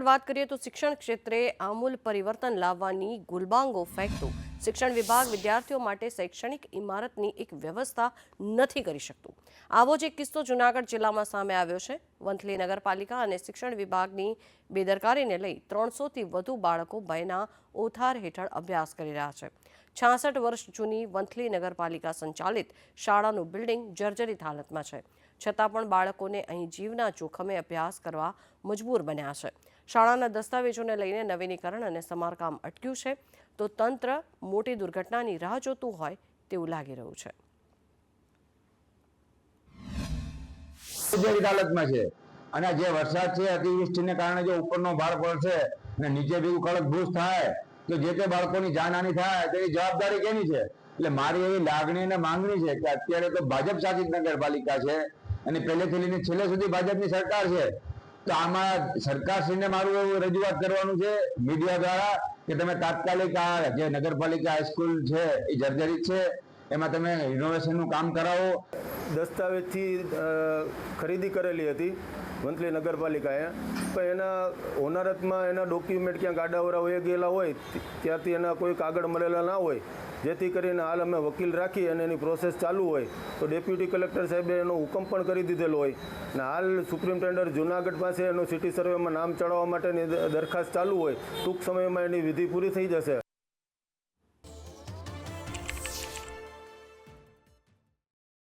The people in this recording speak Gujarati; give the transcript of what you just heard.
આગળ વાત કરીએ તો શિક્ષણ ક્ષેત્રે આમૂલ પરિવર્તન લાવવાની ગુલબાંગો ફેંકતું શિક્ષણ વિભાગ વિદ્યાર્થીઓ માટે શૈક્ષણિક ઇમારતની એક વ્યવસ્થા નથી કરી શકતું। આવો જ એક કિસ્સો જૂનાગઢ જિલ્લામાં સામે આવ્યો છે। વંથલી નગરપાલિકા અને શિક્ષણ વિભાગની બેદરકારીને લઈ 300થી વધુ બાળકો ભયના ઓથાર હેઠળ અભ્યાસ કરી રહ્યા છે। 66 વર્ષ જૂની વંથલી નગરપાલિકા સંચાલિત શાળાનું બિલ્ડિંગ જર્જરિત હાલતમાં છે, છતાં પણ બાળકોને અહીં જીવના જોખમે અભ્યાસ કરવા મજબૂર બન્યા છે। શાળાના દસ્તાવેજોને લઈને નવીનીકરણ અને સમારકામ અટક્યું છે, તો તંત્ર મોટી દુર્ઘટનાની રાહ જોતું હોય તેવું લાગી રહ્યું છે। હાલતમાં છે અને જે વરસાદ છે, અતિવૃષ્ટિને કારણે જો ઉપરનો ભાર પડશે અને નીચે ભેગું કડક ભૂસ થાય તો જે તે બાળકોની જાનહાની થાય તેની જવાબદારી કેની છે? એટલે મારી એવી લાગણી અને માંગણી છે કે અત્યારે તો ભાજપ શાસિત નગરપાલિકા છે અને પહેલેથી લઈને છેલ્લે સુધી ભાજપની સરકાર છે, તો આમાં સરકારશ્રીને મારું એવું રજૂઆત કરવાનું છે મીડિયા દ્વારા કે તમે તાત્કાલિક આ જે નગરપાલિકા હાઈસ્કૂલ છે એ જર્જરિત છે, એમાં તમે રિનોવેશનનું કામ કરાવો। દસ્તાવેજથી ખરીદી કરેલી હતી વંથલી નગરપાલિકાએ, પણ એના હોનારતમાં એના ડોક્યુમેન્ટ ક્યાંક આડાવરા વહી ગયેલા હોય, ત્યાંથી એના કોઈ કાગળ મળેલા ના હોય, જેથી કરીને હાલ અમે વકીલ રાખી અને એની પ્રોસેસ ચાલુ હોય તો ડેપ્યુટી કલેક્ટર સાહેબે એનો હુકમ પણ કરી દીધેલો હોય અને હાલ સુપ્રિન્ટેન્ડન્ટ જૂનાગઢ પાસે એનું સિટી સર્વેમાં નામ ચડાવવા માટેની દરખાસ્ત ચાલુ હોય, ટૂંક સમયમાં એની વિધિ પૂરી થઈ જશે।